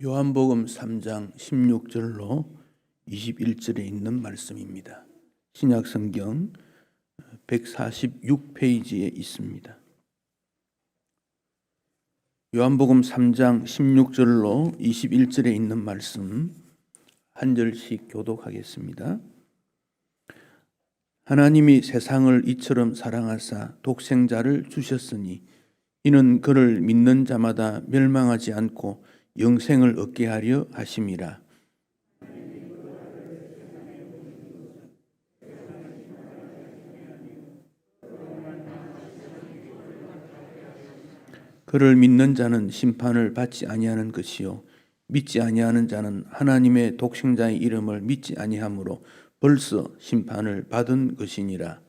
요한복음 3장 16절로 21절에 있는 말씀입니다. 신약성경 146페이지에 있습니다. 요한복음 3장 16절로 21절에 있는 말씀 한 절씩 교독하겠습니다. 하나님이 세상을 이처럼 사랑하사 독생자를 주셨으니 이는 그를 믿는 자마다 멸망하지 않고 영생을 얻게 하려 하심이라. 그를 믿는 자는 심판을 받지 아니하는 것이요 믿지 아니하는 자는 하나님의 독생자의 이름을 믿지 아니하므로 벌써 심판을 받은 것이니라.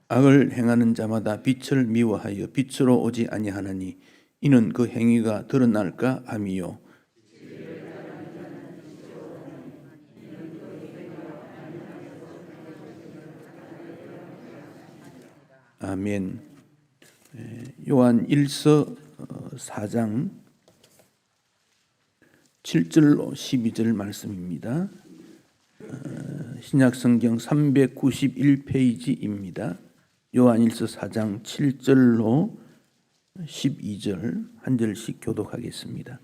악을 행하는 자마다 빛을 미워하여 빛으로 오지 아니하나니 이는 그 행위가 드러날까 함이요. 아멘. 요한 1서 4장 7절로 12절 말씀입니다. 신약성경 391페이지입니다. 요한 1서 4장 7절로 12절 한 절씩 교독하겠습니다.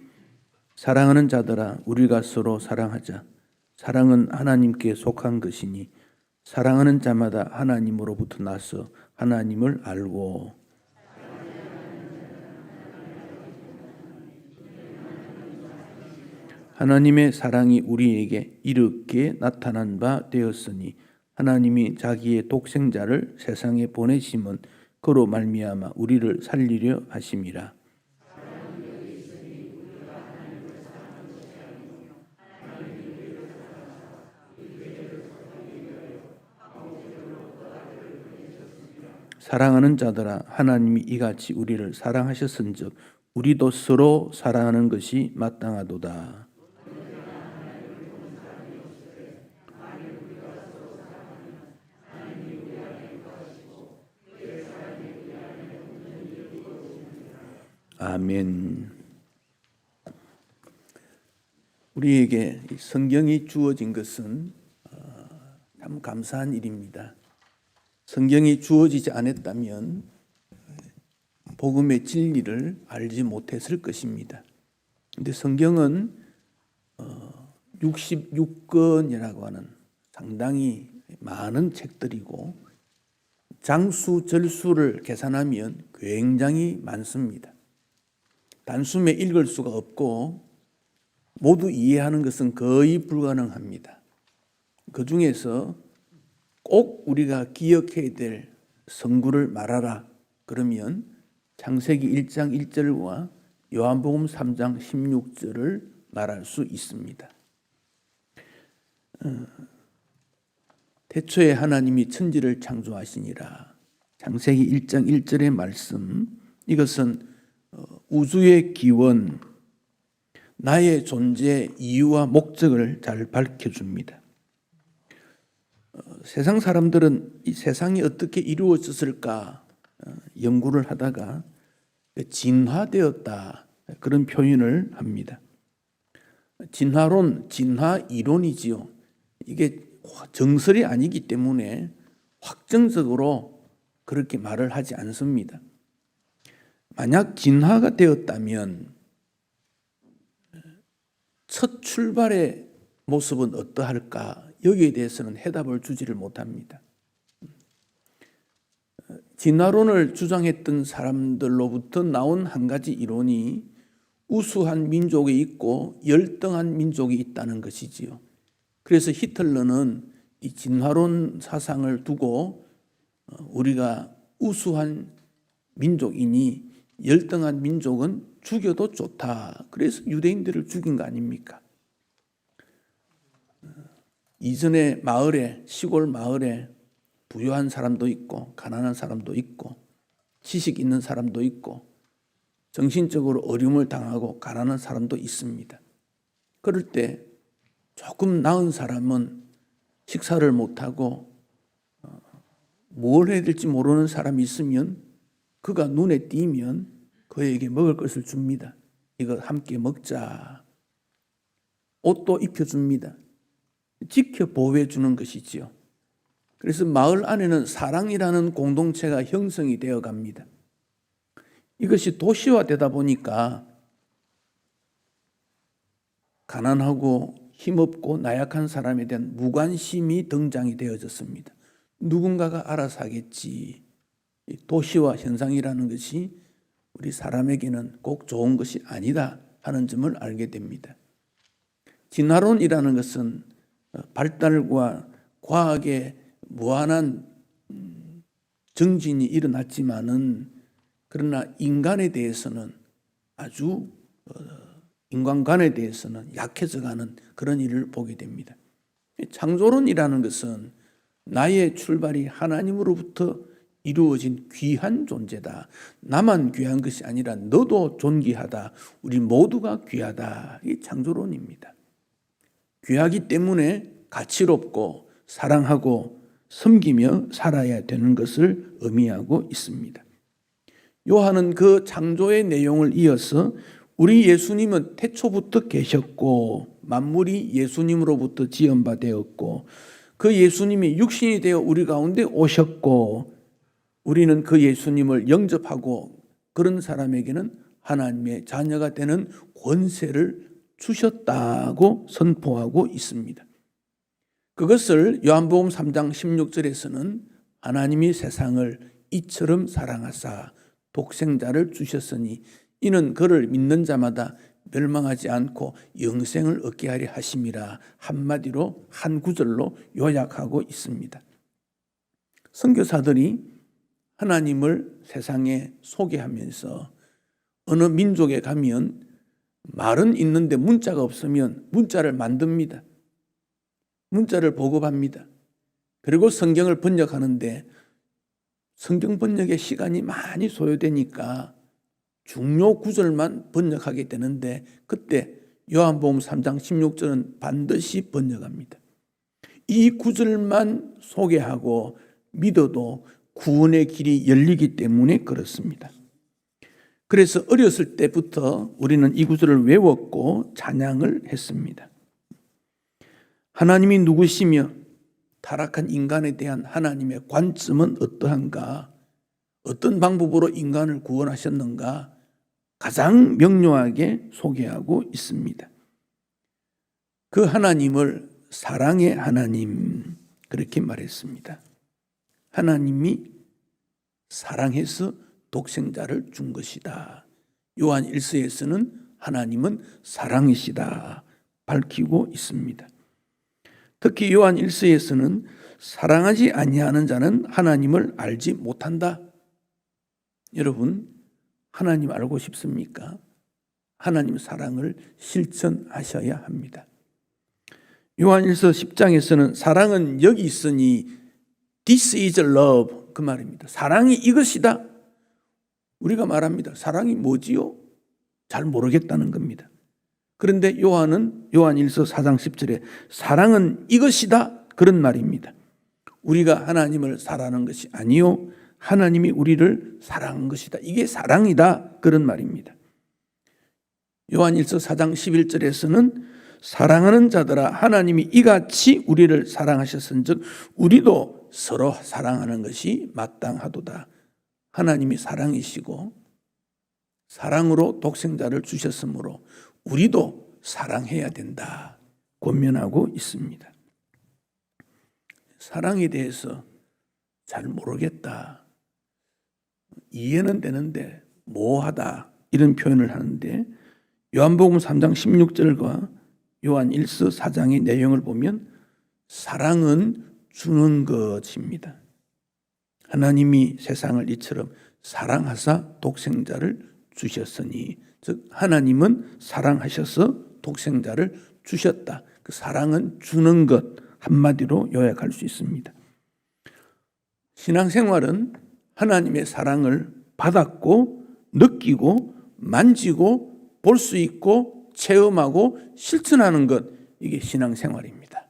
사랑하는 자들아 우리가 서로 사랑하자. 사랑은 하나님께 속한 것이니 사랑하는 자마다 하나님으로부터 나서 하나님을 알고 하나님의 사랑이 우리에게 이렇게 나타난 바 되었으니 하나님이 자기의 독생자를 세상에 보내심은 그로 말미암아 우리를 살리려 하심이라. 사랑하는 자들아 하나님이 이같이 우리를 사랑하셨은즉 우리도 서로 사랑하는 것이 마땅하도다. 아멘. 우리에게 성경이 주어진 것은 참 감사한 일입니다. 성경이 주어지지 않았다면 복음의 진리를 알지 못했을 것입니다. 그런데 성경은 66권이라고 하는 상당히 많은 책들이고 장수 절수를 계산하면 굉장히 많습니다. 단숨에 읽을 수가 없고 모두 이해하는 것은 거의 불가능합니다. 그 중에서 꼭 우리가 기억해야 될 성구를 말하라 그러면 창세기 1장 1절과 요한복음 3장 16절을 말할 수 있습니다. 태초에 하나님이 천지를 창조하시니라. 창세기 1장 1절의 말씀, 이것은 우주의 기원, 나의 존재 이유와 목적을 잘 밝혀줍니다. 세상 사람들은 이 세상이 어떻게 이루어졌을까 연구를 하다가 진화되었다 그런 표현을 합니다. 진화론, 진화이론이지요. 이게 정설이 아니기 때문에 확정적으로 그렇게 말을 하지 않습니다. 만약 진화가 되었다면 첫 출발의 모습은 어떠할까? 여기에 대해서는 해답을 주지를 못합니다. 진화론을 주장했던 사람들로부터 나온 한 가지 이론이 우수한 민족이 있고 열등한 민족이 있다는 것이지요. 그래서 히틀러는 이 진화론 사상을 두고 우리가 우수한 민족이니 열등한 민족은 죽여도 좋다. 그래서 유대인들을 죽인 거 아닙니까? 이전에 마을에, 시골 마을에 부유한 사람도 있고 가난한 사람도 있고 지식 있는 사람도 있고 정신적으로 어려움을 당하고 가난한 사람도 있습니다. 그럴 때 조금 나은 사람은 식사를 못하고 뭘 해야 될지 모르는 사람이 있으면 그가 눈에 띄면 그에게 먹을 것을 줍니다. 이거 함께 먹자. 옷도 입혀줍니다. 지켜 보호해 주는 것이지요. 그래서 마을 안에는 사랑이라는 공동체가 형성이 되어 갑니다. 이것이 도시화되다 보니까 가난하고 힘없고 나약한 사람에 대한 무관심이 등장이 되어졌습니다. 누군가가 알아서 하겠지. 도시화 현상이라는 것이 우리 사람에게는 꼭 좋은 것이 아니다 하는 점을 알게 됩니다. 진화론이라는 것은 발달과 과학의 무한한 정진이 일어났지만은 그러나 인간에 대해서는 아주 인간관에 대해서는 약해져가는 그런 일을 보게 됩니다. 창조론이라는 것은 나의 출발이 하나님으로부터 이루어진 귀한 존재다. 나만 귀한 것이 아니라 너도 존귀하다. 우리 모두가 귀하다. 이 창조론입니다. 귀하기 때문에 가치롭고 사랑하고 섬기며 살아야 되는 것을 의미하고 있습니다. 요한은 그 창조의 내용을 이어서 우리 예수님은 태초부터 계셨고 만물이 예수님으로부터 지은 바 되었고 그 예수님이 육신이 되어 우리 가운데 오셨고 우리는 그 예수님을 영접하고 그런 사람에게는 하나님의 자녀가 되는 권세를 주셨다고 선포하고 있습니다. 그것을 요한복음 3장 16절에서는 하나님이 세상을 이처럼 사랑하사 독생자를 주셨으니 이는 그를 믿는 자마다 멸망하지 않고 영생을 얻게 하려 하심이라 한마디로 한 구절로 요약하고 있습니다. 선교사들이 하나님을 세상에 소개하면서 어느 민족에 가면 말은 있는데 문자가 없으면 문자를 만듭니다. 문자를 보급합니다. 그리고 성경을 번역하는데 성경 번역에 시간이 많이 소요되니까 중요 구절만 번역하게 되는데 그때 요한복음 3장 16절은 반드시 번역합니다. 이 구절만 소개하고 믿어도 구원의 길이 열리기 때문에 그렇습니다. 그래서 어렸을 때부터 우리는 이 구절을 외웠고 찬양을 했습니다. 하나님이 누구시며 타락한 인간에 대한 하나님의 관점은 어떠한가? 어떤 방법으로 인간을 구원하셨는가? 가장 명료하게 소개하고 있습니다. 그 하나님을 사랑의 하나님 그렇게 말했습니다. 하나님이 사랑해서 독생자를 준 것이다. 요한 1서에서는 하나님은 사랑이시다 밝히고 있습니다. 특히 요한 1서에서는 사랑하지 아니하는 자는 하나님을 알지 못한다. 여러분 하나님 알고 싶습니까? 하나님 사랑을 실천하셔야 합니다. 요한 1서 10장에서는 사랑은 여기 있으니 This is love 그 말입니다. 사랑이 이것이다. 우리가 말합니다. 사랑이 뭐지요? 잘 모르겠다는 겁니다. 그런데 요한은 요한 1서 4장 10절에 사랑은 이것이다 그런 말입니다. 우리가 하나님을 사랑하는 것이 아니요 하나님이 우리를 사랑한 것이다. 이게 사랑이다 그런 말입니다. 요한 1서 4장 11절에서는 사랑하는 자들아 하나님이 이같이 우리를 사랑하셨은즉 우리도 서로 사랑하는 것이 마땅하도다. 하나님이 사랑이시고 사랑으로 독생자를 주셨으므로 우리도 사랑해야 된다 권면하고 있습니다. 사랑에 대해서 잘 모르겠다. 이해는 되는데 모호하다 이런 표현을 하는데 요한복음 3장 16절과 요한 1서 4장의 내용을 보면 사랑은 주는 것입니다. 하나님이 세상을 이처럼 사랑하사 독생자를 주셨으니 즉 하나님은 사랑하셔서 독생자를 주셨다. 그 사랑은 주는 것 한마디로 요약할 수 있습니다. 신앙생활은 하나님의 사랑을 받았고 느끼고 만지고 볼 수 있고 체험하고 실천하는 것 이게 신앙생활입니다.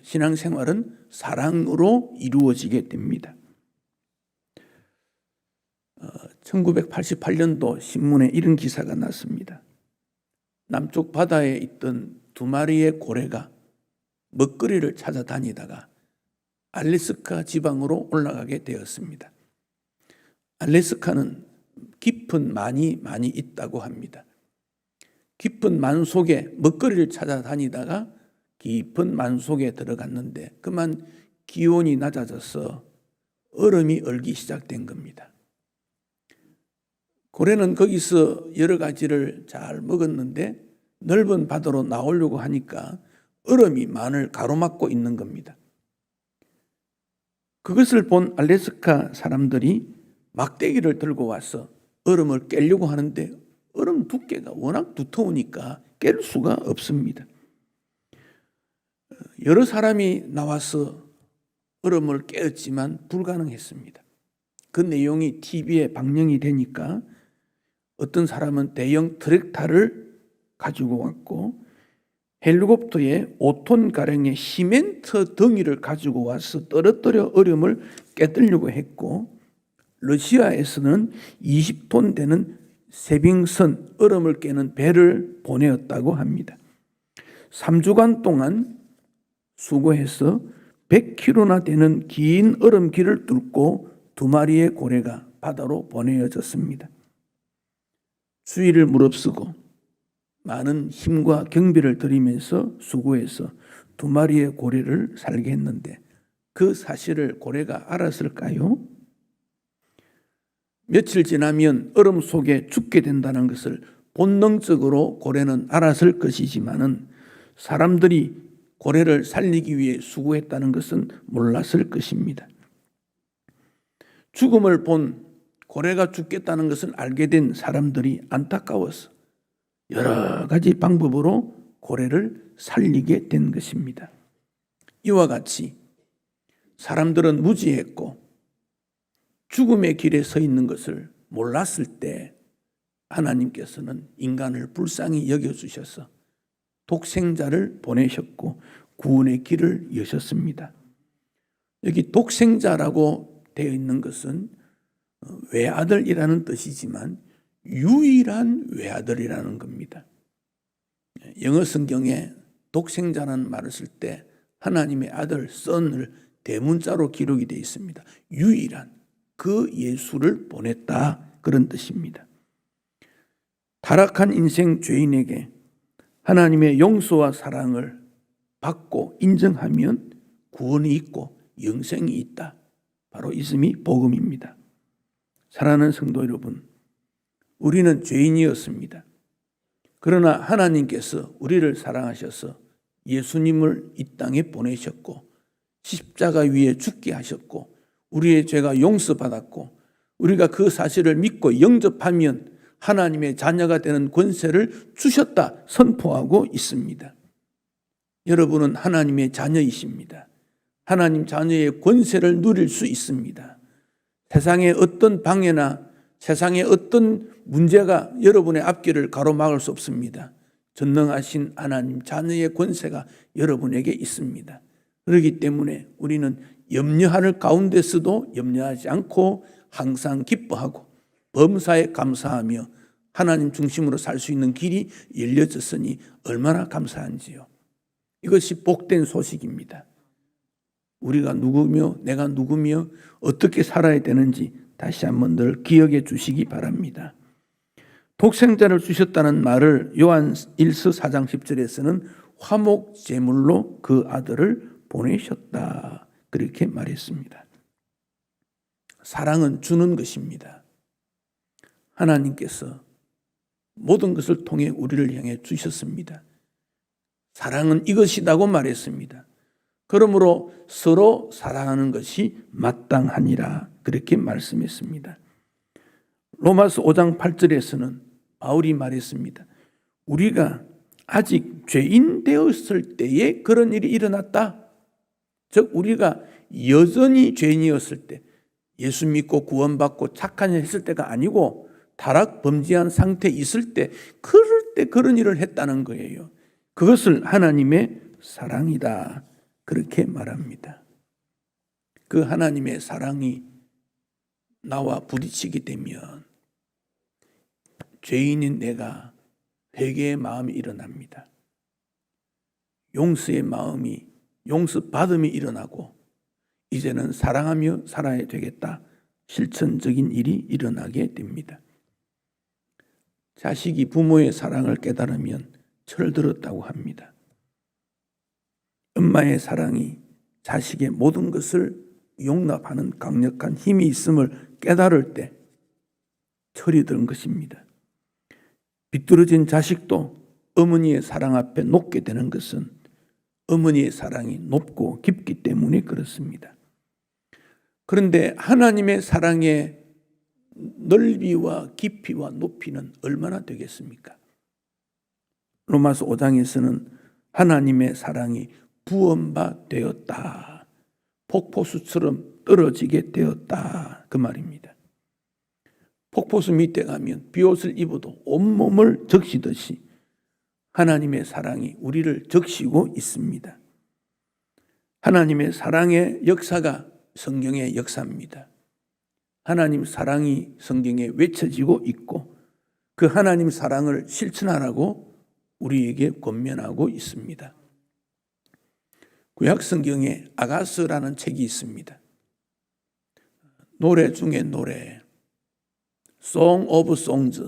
신앙생활은 사랑으로 이루어지게 됩니다. 1988년도 신문에 이런 기사가 났습니다. 남쪽 바다에 있던 2마리의 고래가 먹거리를 찾아다니다가 알래스카 지방으로 올라가게 되었습니다. 알래스카는 깊은 만이 많이 있다고 합니다. 깊은 만 속에 먹거리를 찾아다니다가 깊은 만 속에 들어갔는데 그만 기온이 낮아져서 얼음이 얼기 시작된 겁니다. 고래는 거기서 여러 가지를 잘 먹었는데 넓은 바다로 나오려고 하니까 얼음이 만을 가로막고 있는 겁니다. 그것을 본 알래스카 사람들이 막대기를 들고 와서 얼음을 깨려고 하는데 얼음 두께가 워낙 두터우니까 깰 수가 없습니다. 여러 사람이 나와서 얼음을 깨었지만 불가능했습니다. 그 내용이 TV에 방영이 되니까 어떤 사람은 대형 트랙터를 가지고 왔고 헬리콥터에 5톤가량의 시멘트 덩이를 가지고 와서 떨어뜨려 얼음을 깨뜨리려고 했고 러시아에서는 20톤 되는 세빙선 얼음을 깨는 배를 보내었다고 합니다. 3주간 동안 수고해서 100km나 되는 긴 얼음길을 뚫고 2마리의 고래가 바다로 보내어졌습니다. 수위를 무릅쓰고 많은 힘과 경비를 들이면서 수고해서 2마리의 고래를 살게 했는데 그 사실을 고래가 알았을까요? 며칠 지나면 얼음 속에 죽게 된다는 것을 본능적으로 고래는 알았을 것이지만은 사람들이 고래를 살리기 위해 수고했다는 것은 몰랐을 것입니다. 죽음을 본 고래가 죽겠다는 것을 알게 된 사람들이 안타까워서 여러 가지 방법으로 고래를 살리게 된 것입니다. 이와 같이 사람들은 무지했고 죽음의 길에 서 있는 것을 몰랐을 때 하나님께서는 인간을 불쌍히 여겨주셔서 독생자를 보내셨고 구원의 길을 여셨습니다. 여기 독생자라고 되어 있는 것은 외아들이라는 뜻이지만 유일한 외아들이라는 겁니다. 영어 성경에 독생자라는 말을 쓸 때 하나님의 아들, son을 대문자로 기록이 되어 있습니다. 유일한 그 예수를 보냈다 그런 뜻입니다. 타락한 인생 죄인에게 하나님의 용서와 사랑을 받고 인정하면 구원이 있고 영생이 있다. 바로 이것이 복음입니다. 사랑하는 성도 여러분, 우리는 죄인이었습니다. 그러나 하나님께서 우리를 사랑하셔서 예수님을 이 땅에 보내셨고 십자가 위에 죽게 하셨고 우리의 죄가 용서받았고 우리가 그 사실을 믿고 영접하면 하나님의 자녀가 되는 권세를 주셨다 선포하고 있습니다. 여러분은 하나님의 자녀이십니다. 하나님 자녀의 권세를 누릴 수 있습니다. 세상의 어떤 방해나 세상의 어떤 문제가 여러분의 앞길을 가로막을 수 없습니다. 전능하신 하나님 자녀의 권세가 여러분에게 있습니다. 그렇기 때문에 우리는 염려할 가운데서도 염려하지 않고 항상 기뻐하고 범사에 감사하며 하나님 중심으로 살 수 있는 길이 열려졌으니 얼마나 감사한지요. 이것이 복된 소식입니다. 우리가 누구며 내가 누구며 어떻게 살아야 되는지 다시 한번 늘 기억해 주시기 바랍니다. 독생자를 주셨다는 말을 요한 1서 4장 10절에서는 화목 제물로 그 아들을 보내셨다 그렇게 말했습니다. 사랑은 주는 것입니다. 하나님께서 모든 것을 통해 우리를 향해 주셨습니다. 사랑은 이것이라고 말했습니다. 그러므로 서로 사랑하는 것이 마땅하니라 그렇게 말씀했습니다. 로마서 5장 8절에서는 바울이 말했습니다. 우리가 아직 죄인 되었을 때에 그런 일이 일어났다. 즉 우리가 여전히 죄인이었을 때 예수 믿고 구원받고 착한 일 했을 때가 아니고 타락 범죄한 상태에 있을 때 그럴 때 그런 일을 했다는 거예요. 그것을 하나님의 사랑이다 그렇게 말합니다. 그 하나님의 사랑이 나와 부딪히게 되면 죄인인 내가 회개의 마음이 일어납니다. 용서의 마음이, 용서받음이 일어나고 이제는 사랑하며 살아야 되겠다. 실천적인 일이 일어나게 됩니다. 자식이 부모의 사랑을 깨달으면 철들었다고 합니다. 엄마의 사랑이 자식의 모든 것을 용납하는 강력한 힘이 있음을 깨달을 때 철이 든 것입니다. 비뚤어진 자식도 어머니의 사랑 앞에 녹게 되는 것은 어머니의 사랑이 높고 깊기 때문에 그렇습니다. 그런데 하나님의 사랑의 넓이와 깊이와 높이는 얼마나 되겠습니까? 로마서 5장에서는 하나님의 사랑이 부은 바 되었다. 폭포수처럼 떨어지게 되었다. 그 말입니다. 폭포수 밑에 가면 비옷을 입어도 온몸을 적시듯이 하나님의 사랑이 우리를 적시고 있습니다. 하나님의 사랑의 역사가 성경의 역사입니다. 하나님 사랑이 성경에 외쳐지고 있고 그 하나님 사랑을 실천하라고 우리에게 권면하고 있습니다. 구약 성경에 아가스라는 책이 있습니다. 노래 중에 노래, Song of Songs,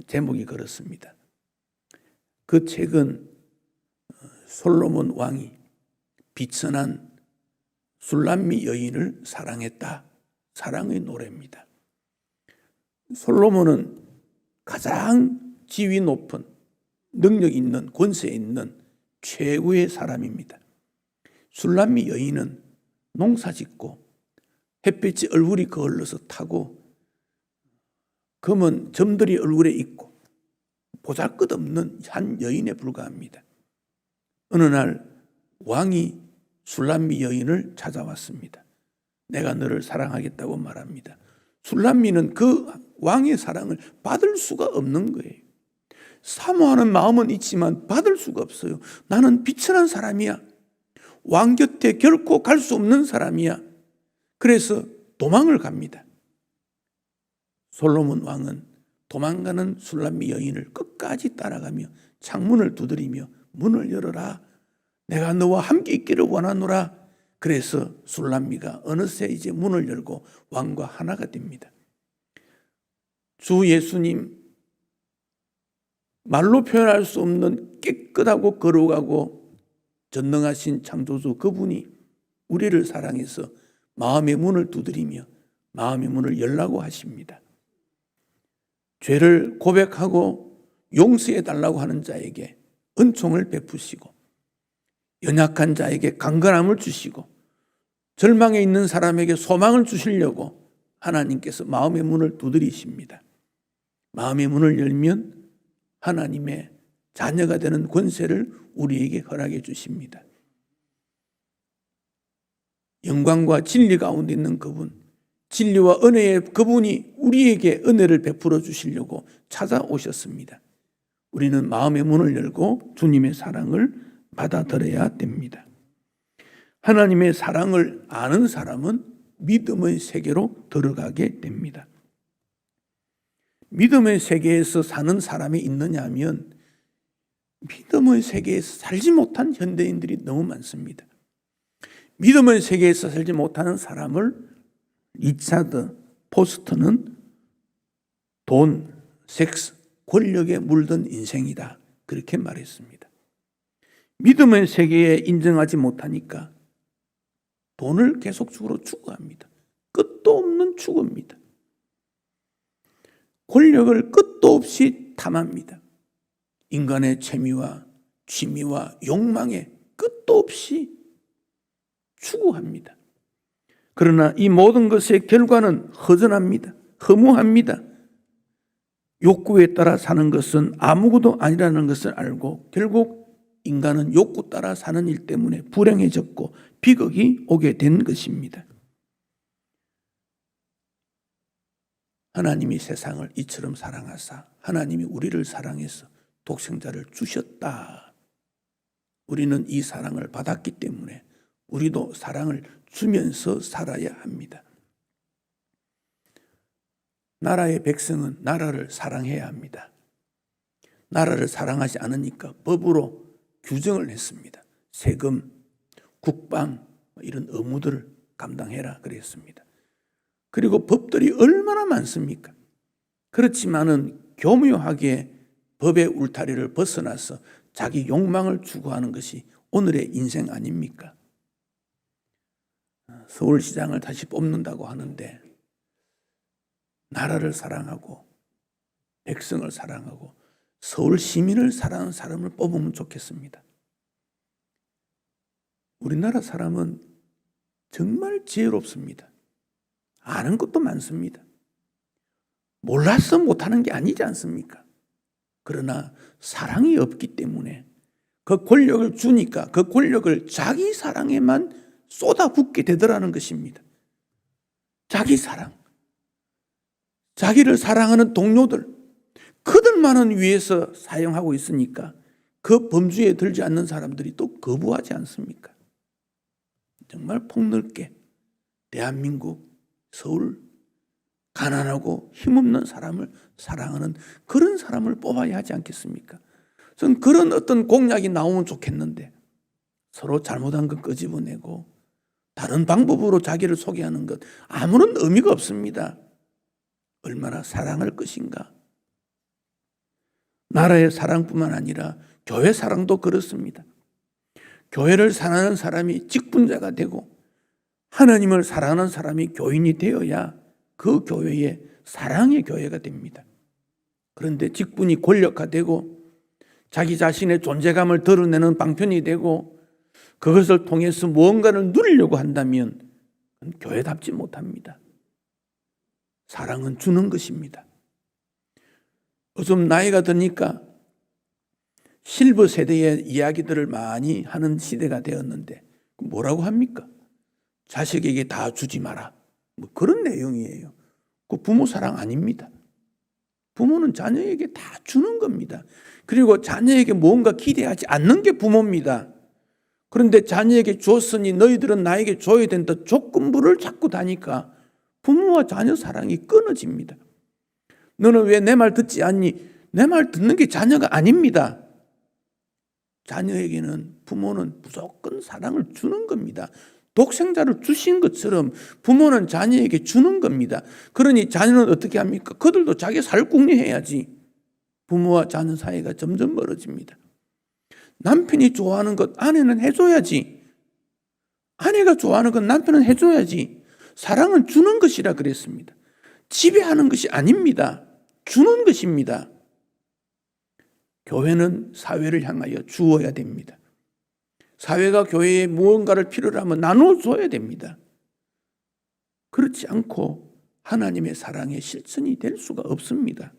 제목이 그렇습니다. 그 책은 솔로몬 왕이 비천한 술람미 여인을 사랑했다. 사랑의 노래입니다. 솔로몬은 가장 지위 높은 능력 있는 권세 있는 최고의 사람입니다. 술람미 여인은 농사짓고 햇빛이 얼굴이 거울러서 타고 검은 점들이 얼굴에 있고 보잘것없는 한 여인에 불과합니다. 어느 날 왕이 술람미 여인을 찾아왔습니다. 내가 너를 사랑하겠다고 말합니다. 술람미는 그 왕의 사랑을 받을 수가 없는 거예요. 사모하는 마음은 있지만 받을 수가 없어요. 나는 비천한 사람이야. 왕 곁에 결코 갈 수 없는 사람이야. 그래서 도망을 갑니다. 솔로몬 왕은 도망가는 술람미 여인을 끝까지 따라가며 창문을 두드리며 문을 열어라. 내가 너와 함께 있기를 원하노라. 그래서 술람미가 어느새 이제 문을 열고 왕과 하나가 됩니다. 주 예수님, 말로 표현할 수 없는 깨끗하고 거룩하고 전능하신 창조주 그분이 우리를 사랑해서 마음의 문을 두드리며 마음의 문을 열라고 하십니다. 죄를 고백하고 용서해 달라고 하는 자에게 은총을 베푸시고 연약한 자에게 강건함을 주시고 절망에 있는 사람에게 소망을 주시려고 하나님께서 마음의 문을 두드리십니다. 마음의 문을 열면 하나님의 자녀가 되는 권세를 우리에게 허락해 주십니다. 영광과 진리 가운데 있는 그분, 진리와 은혜의 그분이 우리에게 은혜를 베풀어 주시려고 찾아오셨습니다. 우리는 마음의 문을 열고 주님의 사랑을 받아들여야 됩니다. 하나님의 사랑을 아는 사람은 믿음의 세계로 들어가게 됩니다. 믿음의 세계에서 사는 사람이 있느냐 하면 믿음의 세계에서 살지 못한 현대인들이 너무 많습니다. 믿음의 세계에서 살지 못하는 사람을 리차드 포스터는 돈, 섹스, 권력에 물든 인생이다. 그렇게 말했습니다. 믿음의 세계에 인정하지 못하니까 돈을 계속적으로 추구합니다. 끝도 없는 추구입니다. 권력을 끝도 없이 탐합니다. 인간의 재미와 취미와 욕망에 끝도 없이 추구합니다. 그러나 이 모든 것의 결과는 허전합니다. 허무합니다. 욕구에 따라 사는 것은 아무것도 아니라는 것을 알고 결국 인간은 욕구 따라 사는 일 때문에 불행해졌고 비극이 오게 된 것입니다. 하나님이 세상을 이처럼 사랑하사 하나님이 우리를 사랑해서 독생자를 주셨다. 우리는 이 사랑을 받았기 때문에 우리도 사랑을 주면서 살아야 합니다. 나라의 백성은 나라를 사랑해야 합니다. 나라를 사랑하지 않으니까 법으로 규정을 했습니다. 세금, 국방 이런 의무들을 감당해라 그랬습니다. 그리고 법들이 얼마나 많습니까? 그렇지만은 교묘하게 법의 울타리를 벗어나서 자기 욕망을 추구하는 것이 오늘의 인생 아닙니까? 서울시장을 다시 뽑는다고 하는데 나라를 사랑하고 백성을 사랑하고 서울 시민을 사랑하는 사람을 뽑으면 좋겠습니다. 우리나라 사람은 정말 지혜롭습니다. 아는 것도 많습니다. 몰라서 못하는 게 아니지 않습니까? 그러나 사랑이 없기 때문에 그 권력을 주니까 그 권력을 자기 사랑에만 쏟아붓게 되더라는 것입니다. 자기 사랑. 자기를 사랑하는 동료들, 그들만은 위해서 사용하고 있으니까 그 범주에 들지 않는 사람들이 또 거부하지 않습니까? 정말 폭넓게 대한민국, 서울, 가난하고 힘없는 사람을 사랑하는 그런 사람을 뽑아야 하지 않겠습니까? 저는 그런 어떤 공약이 나오면 좋겠는데 서로 잘못한 것 끄집어내고 다른 방법으로 자기를 소개하는 것 아무런 의미가 없습니다. 얼마나 사랑할 것인가? 나라의 사랑뿐만 아니라 교회 사랑도 그렇습니다. 교회를 사랑하는 사람이 직분자가 되고 하나님을 사랑하는 사람이 교인이 되어야 그 교회에 사랑의 교회가 됩니다. 그런데 직분이 권력화되고 자기 자신의 존재감을 드러내는 방편이 되고 그것을 통해서 무언가를 누리려고 한다면 교회답지 못합니다. 사랑은 주는 것입니다. 요즘 나이가 드니까 실버 세대의 이야기들을 많이 하는 시대가 되었는데 뭐라고 합니까? 자식에게 다 주지 마라. 뭐 그런 내용이에요. 그 부모 사랑 아닙니다. 부모는 자녀에게 다 주는 겁니다. 그리고 자녀에게 뭔가 기대하지 않는 게 부모입니다. 그런데 자녀에게 줬으니 너희들은 나에게 줘야 된다 조건부를 자꾸 다니까 부모와 자녀 사랑이 끊어집니다. 너는 왜 내 말 듣지 않니? 내 말 듣는 게 자녀가 아닙니다. 자녀에게는 부모는 무조건 사랑을 주는 겁니다. 독생자를 주신 것처럼 부모는 자녀에게 주는 겁니다. 그러니 자녀는 어떻게 합니까? 그들도 자기 살궁리해야지. 부모와 자녀 사이가 점점 멀어집니다. 남편이 좋아하는 것 아내는 해줘야지. 아내가 좋아하는 것 남편은 해줘야지. 사랑은 주는 것이라 그랬습니다. 지배하는 것이 아닙니다. 주는 것입니다. 교회는 사회를 향하여 주어야 됩니다. 사회가 교회에 무언가를 필요로 하면 나눠줘야 됩니다. 그렇지 않고 하나님의 사랑의 실천이 될 수가 없습니다.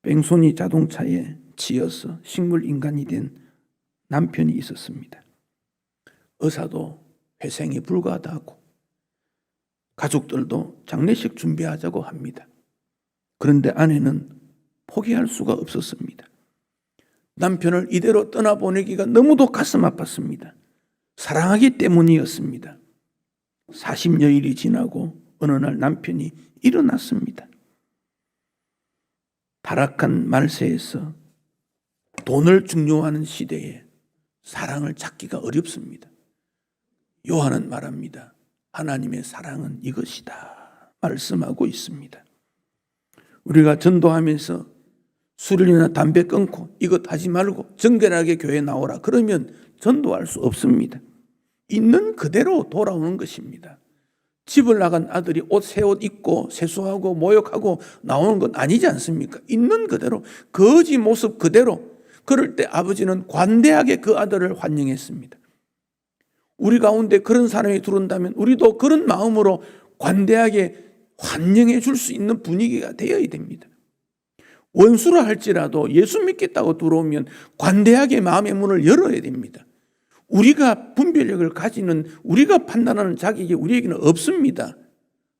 뺑소니 자동차에 치여서 식물인간이 된 남편이 있었습니다. 의사도 회생이 불가하다고 가족들도 장례식 준비하자고 합니다. 그런데 아내는 포기할 수가 없었습니다. 남편을 이대로 떠나보내기가 너무도 가슴 아팠습니다. 사랑하기 때문이었습니다. 40여일이 지나고 어느 날 남편이 일어났습니다. 타락한 말세에서 돈을 중요하는 시대에 사랑을 찾기가 어렵습니다. 요한은 말합니다. 하나님의 사랑은 이것이다 말씀하고 있습니다. 우리가 전도하면서 술이나 담배 끊고 이것 하지 말고 정결하게 교회에 나오라 그러면 전도할 수 없습니다. 있는 그대로 돌아오는 것입니다. 집을 나간 아들이 새 옷 입고 세수하고 모욕하고 나오는 건 아니지 않습니까? 있는 그대로 거지 모습 그대로. 그럴 때 아버지는 관대하게 그 아들을 환영했습니다. 우리 가운데 그런 사람이 들어온다면 우리도 그런 마음으로 관대하게 환영해 줄 수 있는 분위기가 되어야 됩니다. 원수라 할지라도 예수 믿겠다고 들어오면 관대하게 마음의 문을 열어야 됩니다. 우리가 분별력을 가지는, 우리가 판단하는 자격이 우리에게는 없습니다.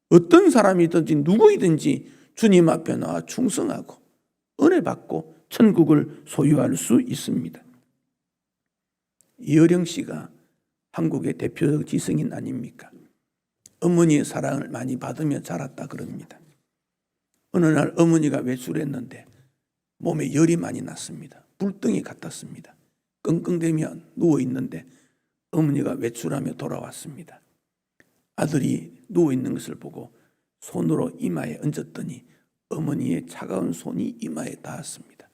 어떤 사람이든지 누구이든지 주님 앞에 나와 충성하고 은혜 받고 천국을 소유할 수 있습니다. 이어령 씨가 한국의 대표적 지성인 아닙니까? 어머니의 사랑을 많이 받으며 자랐다 그럽니다. 어느 날 어머니가 외출했는데 몸에 열이 많이 났습니다. 불덩이 같았습니다. 끙끙대며 누워있는데 어머니가 외출하며 돌아왔습니다. 아들이 누워있는 것을 보고 손으로 이마에 얹었더니 어머니의 차가운 손이 이마에 닿았습니다.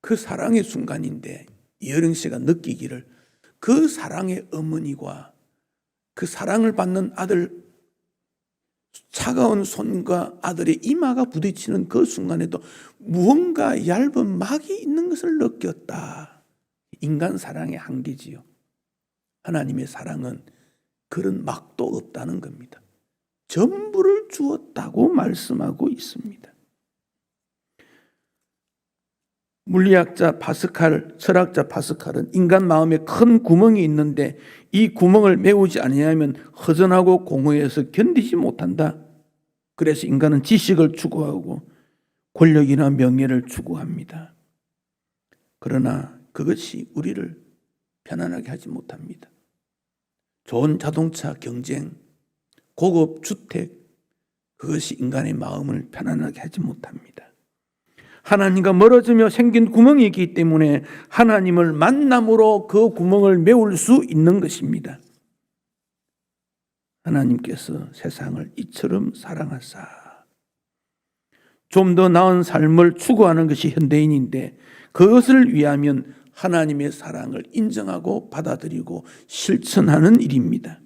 그 사랑의 순간인데 이여령 씨가 느끼기를 그 사랑의 어머니와 그 사랑을 받는 아들 차가운 손과 아들의 이마가 부딪히는 그 순간에도 무언가 얇은 막이 있는 것을 느꼈다. 인간 사랑의 한계지요. 하나님의 사랑은 그런 막도 없다는 겁니다. 전부를 주었다고 말씀하고 있습니다. 물리학자 파스칼, 철학자 파스칼은 인간 마음에 큰 구멍이 있는데 이 구멍을 메우지 아니하면 허전하고 공허해서 견디지 못한다. 그래서 인간은 지식을 추구하고 권력이나 명예를 추구합니다. 그러나 그것이 우리를 편안하게 하지 못합니다. 좋은 자동차, 경쟁, 고급 주택, 그것이 인간의 마음을 편안하게 하지 못합니다. 하나님과 멀어지며 생긴 구멍이 있기 때문에 하나님을 만남으로 그 구멍을 메울 수 있는 것입니다. 하나님께서 세상을 이처럼 사랑하사 좀 더 나은 삶을 추구하는 것이 현대인인데 그것을 위하면 하나님의 사랑을 인정하고 받아들이고 실천하는 일입니다.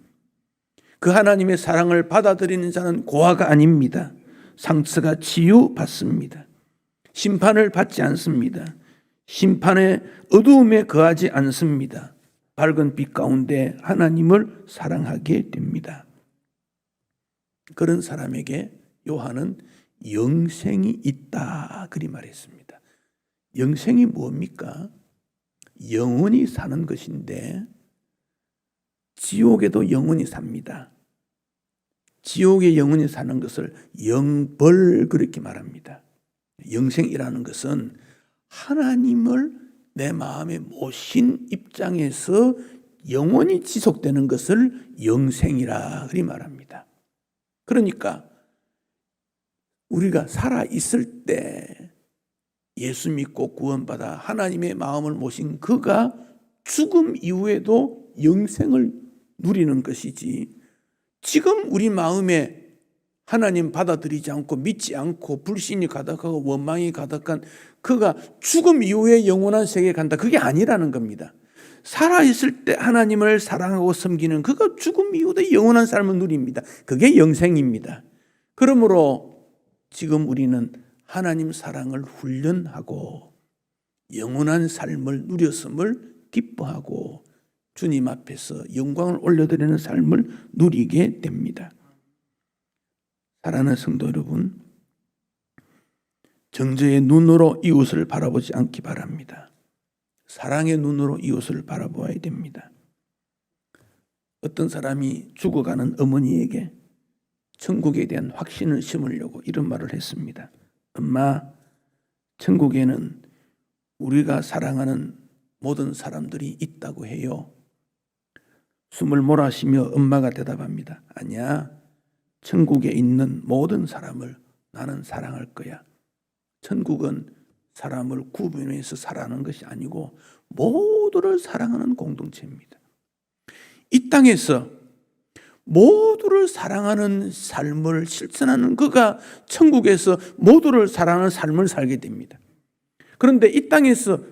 그 하나님의 사랑을 받아들이는 자는 고아가 아닙니다. 상처가 치유받습니다. 심판을 받지 않습니다. 심판의 어두움에 거하지 않습니다. 밝은 빛 가운데 하나님을 사랑하게 됩니다. 그런 사람에게 요한은 영생이 있다 그리 말했습니다. 영생이 뭡니까? 영원히 사는 것인데 지옥에도 영원히 삽니다. 지옥에 영원히 사는 것을 영벌 그렇게 말합니다. 영생이라는 것은 하나님을 내 마음에 모신 입장에서 영원히 지속되는 것을 영생이라 그리 말합니다. 그러니까 우리가 살아있을 때 예수 믿고 구원받아 하나님의 마음을 모신 그가 죽음 이후에도 영생을 누리는 것이지, 지금 우리 마음에 하나님 받아들이지 않고 믿지 않고 불신이 가득하고 원망이 가득한 그가 죽음 이후에 영원한 세계에 간다, 그게 아니라는 겁니다. 살아있을 때 하나님을 사랑하고 섬기는 그가 죽음 이후에 영원한 삶을 누립니다. 그게 영생입니다. 그러므로 지금 우리는 하나님 사랑을 훈련하고 영원한 삶을 누렸음을 기뻐하고 주님 앞에서 영광을 올려드리는 삶을 누리게 됩니다. 사랑하는 성도 여러분, 정죄의 눈으로 이웃을 바라보지 않기 바랍니다. 사랑의 눈으로 이웃을 바라보아야 됩니다. 어떤 사람이 죽어가는 어머니에게 천국에 대한 확신을 심으려고 이런 말을 했습니다. 엄마, 천국에는 우리가 사랑하는 모든 사람들이 있다고 해요. 숨을 몰아쉬며 엄마가 대답합니다. 아니야, 천국에 있는 모든 사람을 나는 사랑할 거야. 천국은 사람을 구분해서 살아가는 것이 아니고 모두를 사랑하는 공동체입니다. 이 땅에서 모두를 사랑하는 삶을 실천하는 그가 천국에서 모두를 사랑하는 삶을 살게 됩니다. 그런데 이 땅에서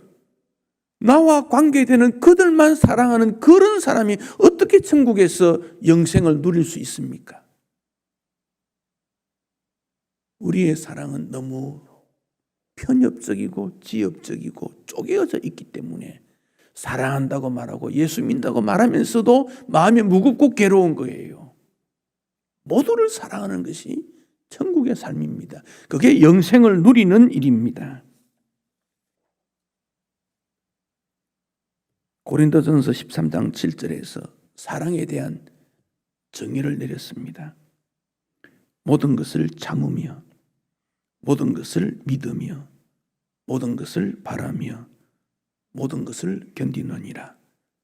나와 관계되는 그들만 사랑하는 그런 사람이 어떻게 천국에서 영생을 누릴 수 있습니까? 우리의 사랑은 너무 편협적이고 지엽적이고 쪼개어져 있기 때문에 사랑한다고 말하고 예수 믿는다고 말하면서도 마음이 무겁고 괴로운 거예요. 모두를 사랑하는 것이 천국의 삶입니다. 그게 영생을 누리는 일입니다. 고린도전서 13장 7절에서 사랑에 대한 정의를 내렸습니다. 모든 것을 참으며 모든 것을 믿으며 모든 것을 바라며 모든 것을 견디느니라.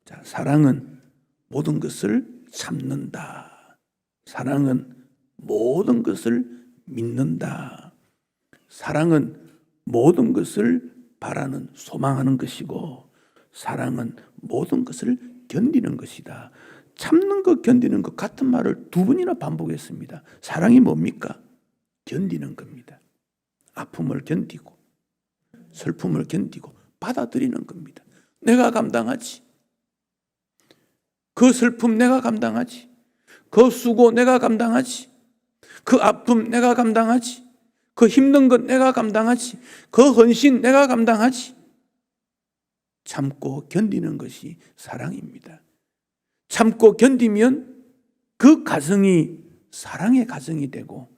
자, 사랑은 모든 것을 참는다. 사랑은 모든 것을 믿는다. 사랑은 모든 것을 바라는, 소망하는 것이고, 사랑은 모든 것을 견디는 것이다. 참는 것, 견디는 것 같은 말을 두 번이나 반복했습니다. 사랑이 뭡니까? 견디는 겁니다. 아픔을 견디고 슬픔을 견디고 받아들이는 겁니다. 내가 감당하지. 그 슬픔 내가 감당하지. 그 수고 내가 감당하지. 그 아픔 내가 감당하지. 그 힘든 것 내가 감당하지. 그 헌신 내가 감당하지. 참고 견디는 것이 사랑입니다. 참고 견디면 그 가정이 사랑의 가정이 되고,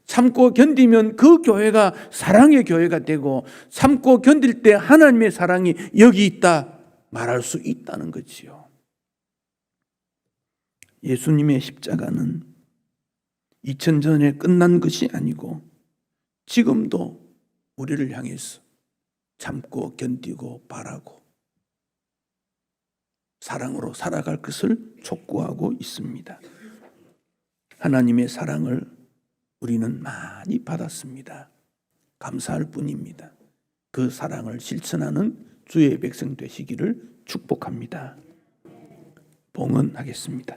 참고 견디면 그 교회가 사랑의 교회가 되고, 참고 견딜 때 하나님의 사랑이 여기 있다 말할 수 있다는 거지요. 예수님의 십자가는 2000년 전에 끝난 것이 아니고 지금도 우리를 향해서 참고 견디고 바라고 사랑으로 살아갈 것을 촉구하고 있습니다. 하나님의 사랑을 우리는 많이 받았습니다. 감사할 뿐입니다. 그 사랑을 실천하는 주의 백성 되시기를 축복합니다. 봉헌하겠습니다.